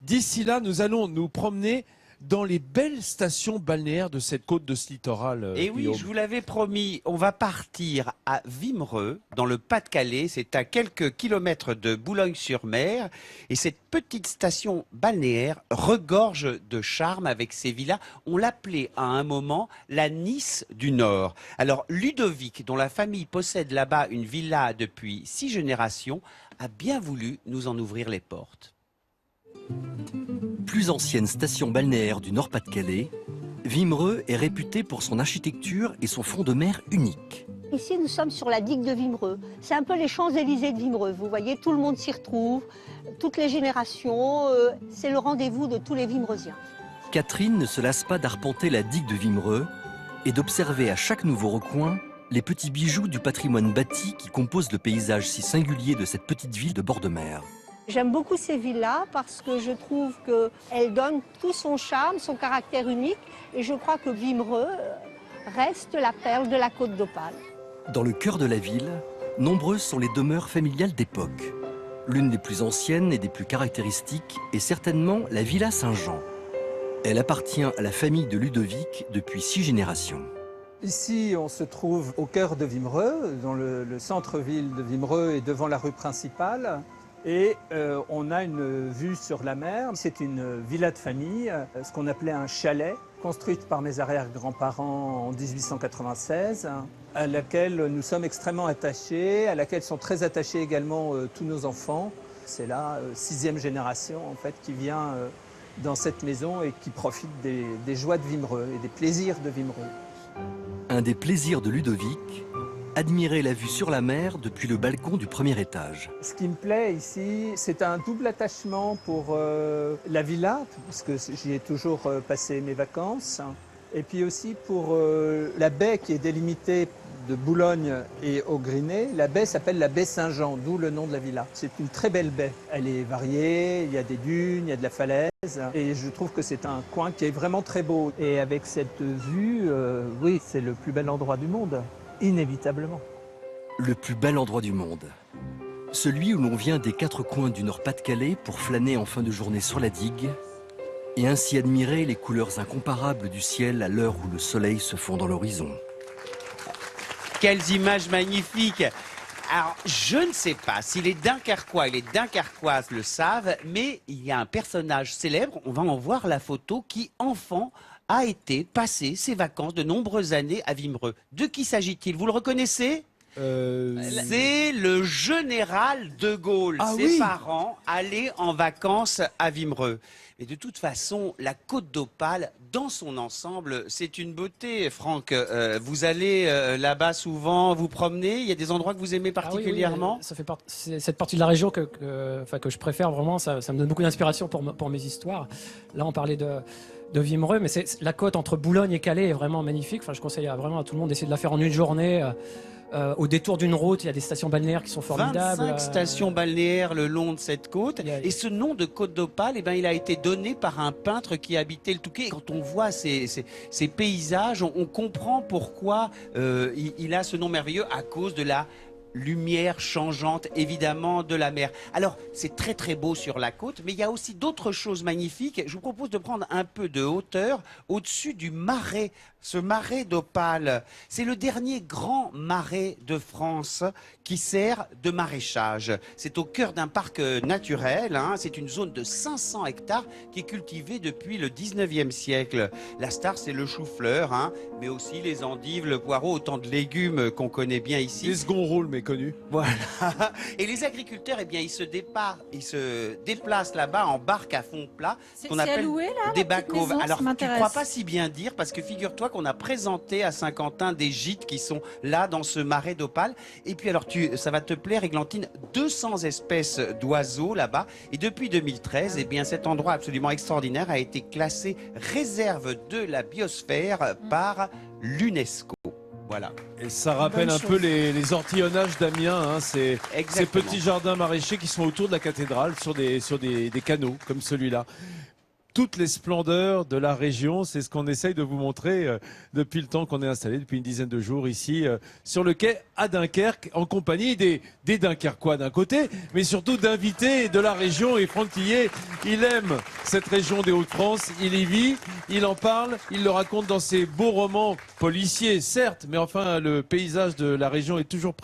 D'ici là, nous allons nous promener dans les belles stations balnéaires de cette côte de ce littoral. Et oui, Guillaume. je vous l'avais promis, on va partir à Wimereux, dans le Pas-de-Calais. C'est à quelques kilomètres de Boulogne-sur-Mer. Et cette petite station balnéaire regorge de charme avec ses villas. On l'appelait à un moment la Nice du Nord. Alors Ludovic, dont la famille possède là-bas une villa depuis 6 générations, a bien voulu nous en ouvrir les portes. Plus ancienne station balnéaire du Nord-Pas-de-Calais, Wimereux est réputée pour son architecture et son front de mer unique. Ici, nous sommes sur la digue de Wimereux. C'est un peu les Champs-Élysées de Wimereux. Vous voyez, tout le monde s'y retrouve, toutes les générations. C'est le rendez-vous de tous les Wimereusiens. Catherine ne se lasse pas d'arpenter la digue de Wimereux et d'observer à chaque nouveau recoin les petits bijoux du patrimoine bâti qui composent le paysage si singulier de cette petite ville de bord de mer. J'aime beaucoup ces villas parce que je trouve qu'elles donnent tout son charme, son caractère unique. Et je crois que Wimereux reste la perle de la Côte d'Opale. Dans le cœur de la ville, nombreuses sont les demeures familiales d'époque. L'une des plus anciennes et des plus caractéristiques est certainement la Villa Saint-Jean. Elle appartient à la famille de Ludovic depuis 6 générations. Ici, on se trouve au cœur de Wimereux, dans le centre-ville de Wimereux et devant la rue principale. Et on a une vue sur la mer. C'est une villa de famille, ce qu'on appelait un chalet, construite par mes arrière-grands-parents en 1896, à laquelle nous sommes extrêmement attachés, à laquelle sont très attachés également tous nos enfants. C'est la 6e génération en fait, qui vient dans cette maison et qui profite des joies de Wimereux et des plaisirs de Wimereux. Un des plaisirs de Ludovic, admirer la vue sur la mer depuis le balcon du premier étage. Ce qui me plaît ici, c'est un double attachement pour la villa, parce que j'y ai toujours passé mes vacances, et puis aussi pour la baie qui est délimitée de Boulogne et Augrinet. La baie s'appelle la baie Saint-Jean, d'où le nom de la villa. C'est une très belle baie. Elle est variée, il y a des dunes, il y a de la falaise, et je trouve que c'est un coin qui est vraiment très beau. Et avec cette vue, oui, c'est le plus bel endroit du monde. Inévitablement. Le plus bel endroit du monde. Celui où l'on vient des 4 coins du Nord-Pas-de-Calais pour flâner en fin de journée sur la digue et ainsi admirer les couleurs incomparables du ciel à l'heure où le soleil se fond dans l'horizon. Quelles images magnifiques! Alors, je ne sais pas si les Dunkerquois et les Dunkerquoises le savent, mais il y a un personnage célèbre, on va en voir la photo, qui, enfant, a été passer ses vacances de nombreuses années à Wimereux. De qui s'agit-il? Vous le reconnaissez? C'est le général de Gaulle. Ses parents allaient en vacances à Wimereux. Mais de toute façon, la Côte d'Opale, dans son ensemble, c'est une beauté. Franck, vous allez là-bas souvent, vous promenez. Il y a des endroits que vous aimez particulièrement? Ça fait c'est cette partie de la région que je préfère vraiment. Ça me donne beaucoup d'inspiration pour mes histoires. Là, on parlait de Wimereux, mais la côte entre Boulogne et Calais est vraiment magnifique. Enfin, je conseille vraiment à tout le monde d'essayer de la faire en une journée. Au détour d'une route, il y a des stations balnéaires qui sont formidables. 25 stations balnéaires le long de cette côte. Et ce nom de Côte d'Opale, eh ben, il a été donné par un peintre qui habitait le Touquet. Et quand on voit ces paysages, on comprend pourquoi il a ce nom merveilleux à cause de la lumière changeante évidemment de la mer. Alors c'est très très beau sur la côte, mais il y a aussi d'autres choses magnifiques. Je vous propose de prendre un peu de hauteur au-dessus du marais, ce marais d'Opale. C'est le dernier grand marais de France qui sert de maraîchage. C'est au cœur d'un parc naturel, hein. C'est une zone de 500 hectares qui est cultivée depuis le 19e siècle. La star, c'est le chou-fleur, hein, mais aussi les endives, le poireau, autant de légumes qu'on connaît bien ici. Les second rôles méconnus. Voilà. Et les agriculteurs, eh bien, ils se déplacent là-bas en barque à fond plat, qu'on appelle des back-over. Alors, tu ne crois pas si bien dire, parce que figure-toi qu'on a présenté à Saint-Quentin des gîtes qui sont là dans ce marais d'Opale. Et puis alors, ça va te plaire, Églantine, 200 espèces d'oiseaux là-bas. Et depuis 2013, eh bien, cet endroit absolument extraordinaire a été classé réserve de la biosphère par l'UNESCO. Voilà. Et ça rappelle un peu les ortillonnages d'Amiens, hein, ces petits jardins maraîchers qui sont autour de la cathédrale sur des canaux comme celui-là. toutes les splendeurs de la région. C'est ce qu'on essaye de vous montrer depuis le temps qu'on est installé, depuis une dizaine de jours ici sur le quai à Dunkerque, en compagnie des Dunkerquois d'un côté, mais surtout d'invités de la région. Et Franck Tillet, il aime cette région des Hauts-de-France, il y vit, il en parle, il le raconte dans ses beaux romans policiers, certes, mais enfin le paysage de la région est toujours présent.